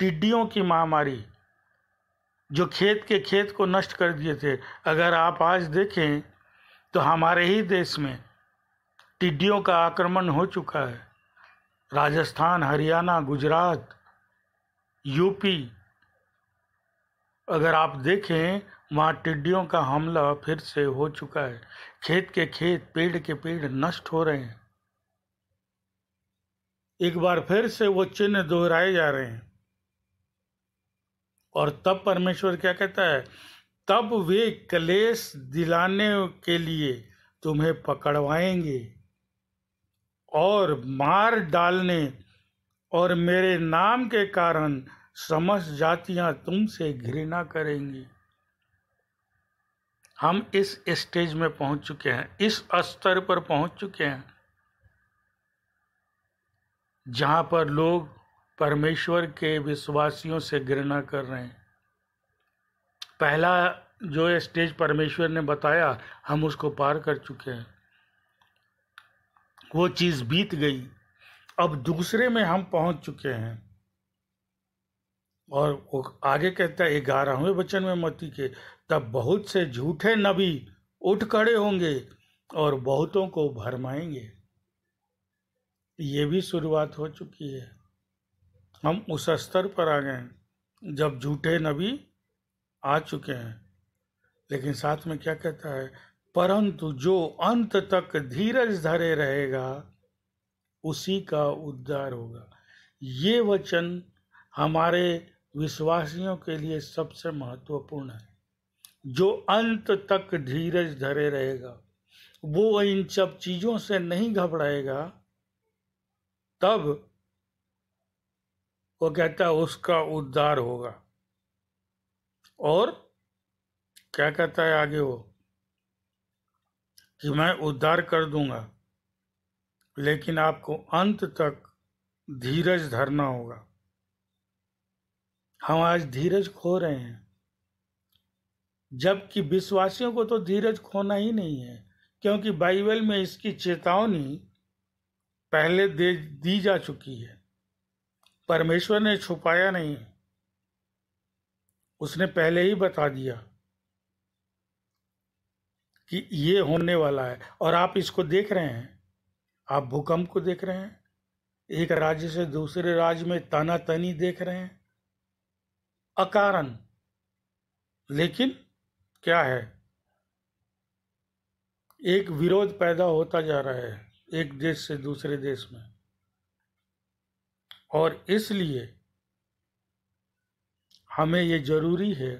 टिड्डियों की महामारी, जो खेत को नष्ट कर दिए थे। अगर आप आज देखें तो हमारे ही देश में टिड्डियों का आक्रमण हो चुका है। राजस्थान, हरियाणा, गुजरात, यूपी, अगर आप देखें वहाँ टिड्डियों का हमला फिर से हो चुका है। खेत के खेत, पेड़ के पेड़ नष्ट हो रहे हैं। एक बार फिर से वो चिन्ह दोहराए जा रहे हैं। और तब परमेश्वर क्या कहता है, तब वे क्लेश दिलाने के लिए तुम्हें पकड़वाएंगे और मार डालने, और मेरे नाम के कारण समस्त जातियां तुमसे घृणा करेंगी। हम इस स्टेज में पहुंच चुके हैं, इस स्तर पर पहुंच चुके हैं, जहां पर लोग परमेश्वर के विश्वासियों से घृणा कर रहे हैं। पहला जो स्टेज परमेश्वर ने बताया, हम उसको पार कर चुके हैं, वो चीज बीत गई। अब दूसरे में हम पहुंच चुके हैं। और वो आगे कहता है 11वें वचन में मत्ती के, तब बहुत से झूठे नबी उठ खड़े होंगे और बहुतों को भरमाएंगे। ये भी शुरुआत हो चुकी है। हम उस स्तर पर आ गए जब झूठे नबी आ चुके हैं। लेकिन साथ में क्या कहता है, परंतु जो अंत तक धीरज धरे रहेगा उसी का उद्धार होगा। ये वचन हमारे विश्वासियों के लिए सबसे महत्वपूर्ण है। जो अंत तक धीरज धरे रहेगा, वो इन सब चीजों से नहीं घबराएगा, तब वो कहता है उसका उद्धार होगा। और क्या कहता है आगे वो, कि मैं उद्धार कर दूंगा, लेकिन आपको अंत तक धीरज धरना होगा। हम आज धीरज खो रहे हैं, जबकि विश्वासियों को तो धीरज खोना ही नहीं है, क्योंकि बाइबल में इसकी चेतावनी पहले दी जा चुकी है। परमेश्वर ने छुपाया नहीं, उसने पहले ही बता दिया कि ये होने वाला है। और आप इसको देख रहे हैं, आप भूकंप को देख रहे हैं, एक राज्य से दूसरे राज्य में तानातनी देख रहे हैं अकारण। लेकिन क्या है, एक विरोध पैदा होता जा रहा है एक देश से दूसरे देश में। और इसलिए हमें ये जरूरी है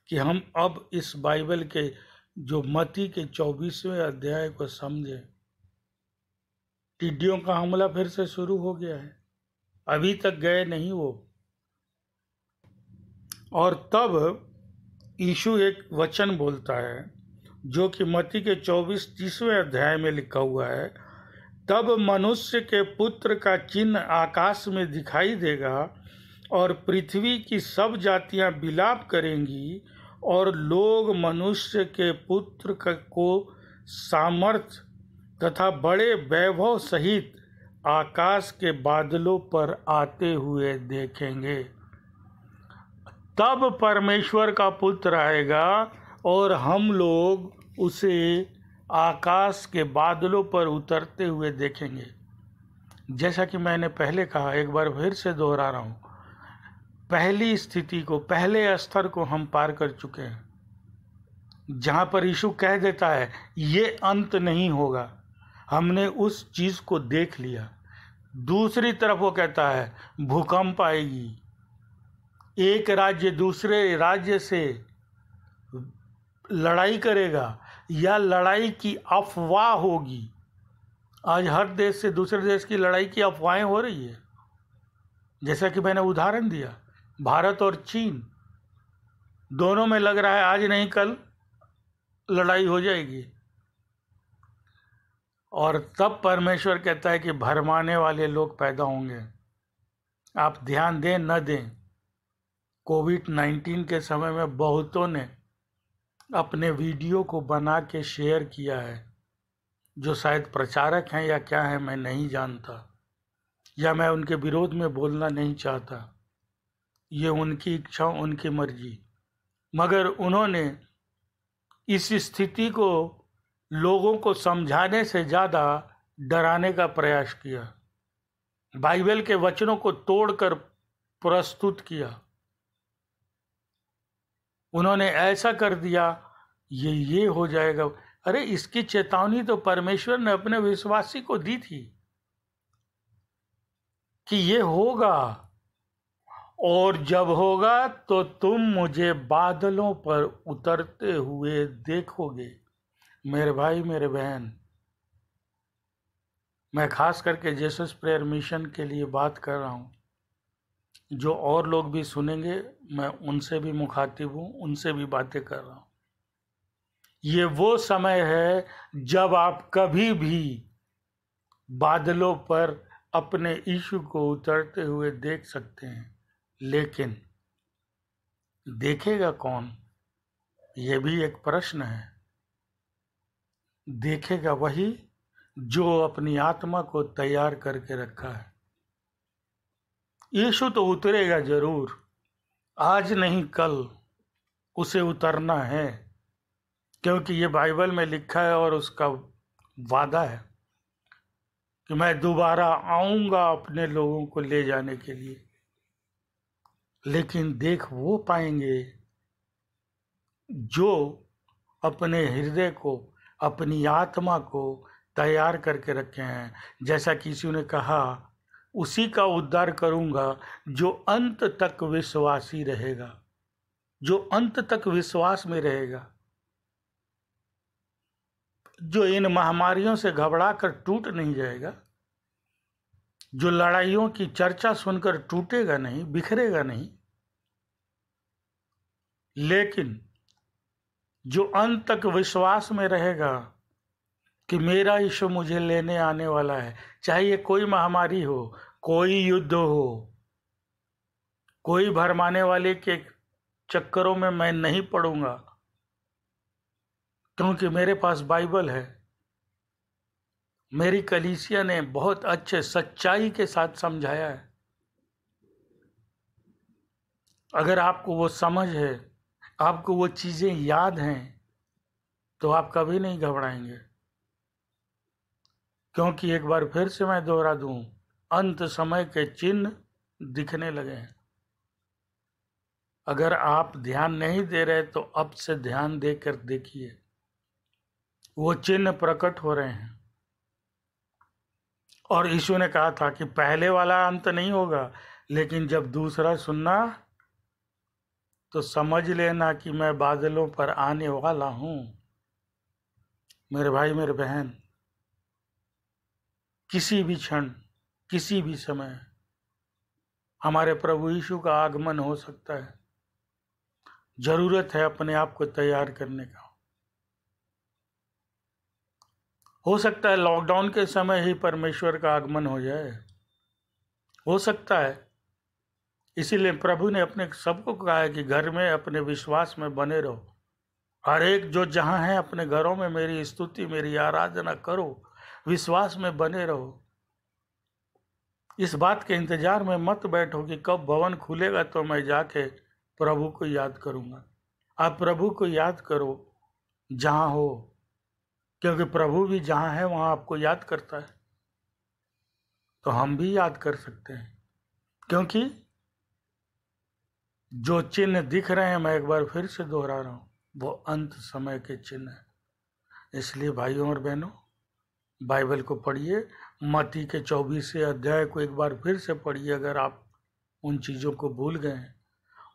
कि हम अब इस बाइबल के जो मत्ती के 24वें अध्याय को समझें। टिड्डियों का हमला फिर से शुरू हो गया है, अभी तक गए नहीं वो। और तब यीशु एक वचन बोलता है जो कि मत्ती के 24-30वें अध्याय में लिखा हुआ है, तब मनुष्य के पुत्र का चिन्ह आकाश में दिखाई देगा और पृथ्वी की सब जातियां विलाप करेंगी और लोग मनुष्य के पुत्र को सामर्थ्य तथा बड़े वैभव सहित आकाश के बादलों पर आते हुए देखेंगे। तब परमेश्वर का पुत्र आएगा और हम लोग उसे आकाश के बादलों पर उतरते हुए देखेंगे। जैसा कि मैंने पहले कहा, एक बार फिर से दोहरा रहा हूं, पहली स्थिति को, पहले स्तर को हम पार कर चुके हैं, जहां पर यीशु कह देता है ये अंत नहीं होगा। हमने उस चीज को देख लिया। दूसरी तरफ वो कहता है भूकंप आएगी, एक राज्य दूसरे राज्य से लड़ाई करेगा या लड़ाई की अफवाह होगी। आज हर देश से दूसरे देश की लड़ाई की अफवाहें हो रही है। जैसा कि मैंने उदाहरण दिया, भारत और चीन दोनों में लग रहा है आज नहीं कल लड़ाई हो जाएगी। और तब परमेश्वर कहता है कि भरमाने वाले लोग पैदा होंगे। आप ध्यान दें न दें, कोविड-19 के समय में बहुतों ने अपने वीडियो को बना के शेयर किया है, जो शायद प्रचारक हैं या क्या है मैं नहीं जानता, या मैं उनके विरोध में बोलना नहीं चाहता, ये उनकी इच्छा, उनकी मर्जी। मगर उन्होंने इस स्थिति को लोगों को समझाने से ज़्यादा डराने का प्रयास किया, बाइबल के वचनों को तोड़कर प्रस्तुत किया। उन्होंने ऐसा कर दिया ये हो जाएगा। अरे इसकी चेतावनी तो परमेश्वर ने अपने विश्वासी को दी थी कि ये होगा, और जब होगा तो तुम मुझे बादलों पर उतरते हुए देखोगे। मेरे भाई मेरे बहन, मैं खास करके जीसस प्रेयर मिशन के लिए बात कर रहा हूँ। जो और लोग भी सुनेंगे, मैं उनसे भी मुखातिब हूँ, उनसे भी बातें कर रहा हूँ। ये वो समय है जब आप कभी भी बादलों पर अपने यीशु को उतरते हुए देख सकते हैं। लेकिन देखेगा कौन, ये भी एक प्रश्न है। देखेगा वही जो अपनी आत्मा को तैयार करके रखा है। यीशु तो उतरेगा जरूर, आज नहीं कल उसे उतरना है, क्योंकि ये बाइबल में लिखा है और उसका वादा है कि मैं दोबारा आऊंगा अपने लोगों को ले जाने के लिए। लेकिन देख वो पाएंगे जो अपने हृदय को, अपनी आत्मा को तैयार करके रखे हैं। जैसा कि यीशु ने कहा, उसी का उद्धार करूंगा जो अंत तक विश्वासी रहेगा, जो अंत तक विश्वास में रहेगा, जो इन महामारियों से घबरा कर टूट नहीं जाएगा, जो लड़ाइयों की चर्चा सुनकर टूटेगा नहीं, बिखरेगा नहीं, लेकिन जो अंत तक विश्वास में रहेगा कि मेरा यीशु मुझे लेने आने वाला है। चाहे ये कोई महामारी हो, कोई युद्ध हो, कोई भरमाने वाले के चक्करों में मैं नहीं पड़ूंगा, क्योंकि मेरे पास बाइबल है। मेरी कलीसिया ने बहुत अच्छे सच्चाई के साथ समझाया है। अगर आपको वो समझ है, आपको वो चीजें याद हैं, तो आप कभी नहीं घबराएंगे। क्योंकि एक बार फिर से मैं दोहरा दूं, अंत समय के चिन्ह दिखने लगे हैं। अगर आप ध्यान नहीं दे रहे तो अब से ध्यान देकर देखिए, वो चिन्ह प्रकट हो रहे हैं। और यीशु ने कहा था कि पहले वाला अंत नहीं होगा, लेकिन जब दूसरा सुनना तो समझ लेना कि मैं बादलों पर आने वाला हूं। मेरे भाई मेरे बहन, किसी भी क्षण, किसी भी समय हमारे प्रभु यीशु का आगमन हो सकता है। जरूरत है अपने आप को तैयार करने का। हो सकता है लॉकडाउन के समय ही परमेश्वर का आगमन हो जाए, हो सकता है। इसीलिए प्रभु ने अपने सबको कहा है कि घर में अपने विश्वास में बने रहो। हर एक जो जहां है अपने घरों में मेरी स्तुति, मेरी आराधना करो, विश्वास में बने रहो। इस बात के इंतजार में मत बैठो कि कब भवन खुलेगा तो मैं जाके प्रभु को याद करूंगा। आप प्रभु को याद करो जहां हो। क्योंकि प्रभु भी जहां है वहां आपको याद करता है, तो हम भी याद कर सकते हैं। क्योंकि जो चिन्ह दिख रहे हैं, मैं एक बार फिर से दोहरा रहा हूं, वो अंत समय के चिन्ह है। इसलिए भाइयों और बहनों, बाइबल को पढ़िए, मत्ती के 24वें अध्याय को एक बार फिर से पढ़िए अगर आप उन चीज़ों को भूल गए हैं,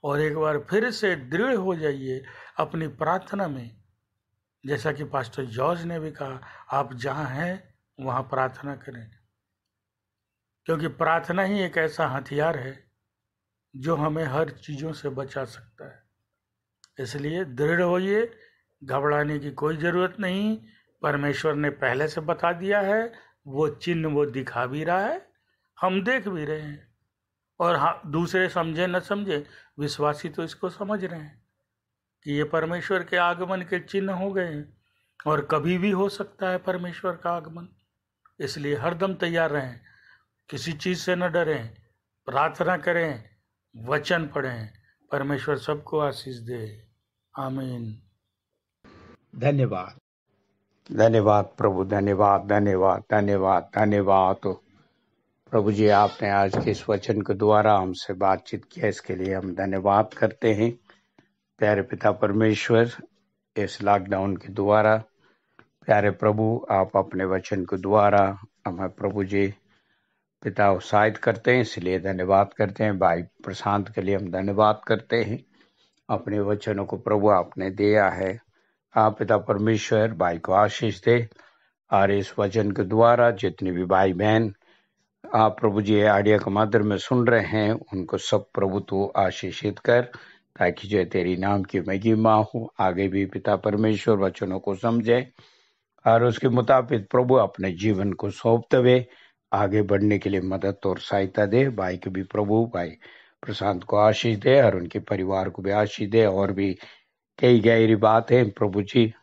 और एक बार फिर से दृढ़ हो जाइए अपनी प्रार्थना में। जैसा कि पास्टर जॉर्ज ने भी कहा, आप जहाँ हैं वहाँ प्रार्थना करें, क्योंकि प्रार्थना ही एक ऐसा हथियार है जो हमें हर चीज़ों से बचा सकता है। इसलिए दृढ़ होइए, घबराने की कोई ज़रूरत नहीं। परमेश्वर ने पहले से बता दिया है, वो चिन्ह वो दिखा भी रहा है, हम देख भी रहे हैं। और हाँ, दूसरे समझे न समझे, विश्वासी तो इसको समझ रहे हैं कि ये परमेश्वर के आगमन के चिन्ह हो गए हैं, और कभी भी हो सकता है परमेश्वर का आगमन। इसलिए हरदम तैयार रहें, किसी चीज़ से न डरें, प्रार्थना करें, वचन पढ़ें। परमेश्वर सबको आशीष दे। आमीन। धन्यवाद, धन्यवाद प्रभु, धन्यवाद, धन्यवाद, धन्यवाद, धन्यवाद। तो प्रभु जी, आपने आज के इस वचन के द्वारा हमसे बातचीत किया, इसके लिए हम धन्यवाद करते हैं। प्यारे पिता परमेश्वर, इस लॉकडाउन के द्वारा प्यारे प्रभु, आप अपने वचन के द्वारा हमें प्रभु जी पिता उत्साहित करते हैं, इसलिए धन्यवाद करते हैं। भाई प्रशांत के लिए हम धन्यवाद करते हैं, अपने वचनों को प्रभु आपने दिया है। आप पिता परमेश्वर भाई को आशीष दे, और इस वचन के द्वारा जितने भी भाई बहन आप प्रभु जी ऑडियो के माध्यम में सुन रहे हैं, उनको सब प्रभु तो आशीषित कर, ताकि जो तेरी नाम की महिमा हो। आगे भी पिता परमेश्वर वचनों को समझे और उसके मुताबिक प्रभु अपने जीवन को सौंपते हुए आगे बढ़ने के लिए मदद और सहायता दे। भाई को भी प्रभु, भाई प्रशांत को आशीष दे और उनके परिवार को भी आशीष दे। और भी कई गहरी बातें प्रभु जी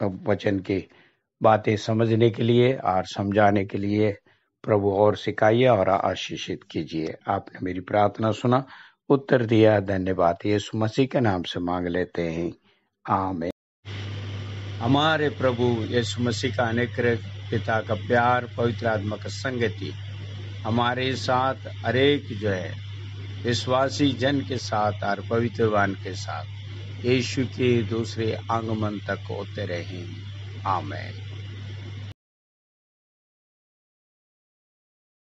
वचन की बातें समझने के लिए और समझाने के लिए प्रभु और सिखाइए और आशीषित कीजिए। आपने मेरी प्रार्थना सुना, उत्तर दिया, धन्यवाद। यीशु मसीह के नाम से मांग लेते हैं, आमीन। हमारे प्रभु यीशु मसीह का अनुग्रह, पिता का प्यार, पवित्र आत्मा का संगति हमारे साथ हरेक जो है विश्वासी जन के साथ और पवित्रवान के साथ यीशु के दूसरे आगमन तक होते रहे, आमीन।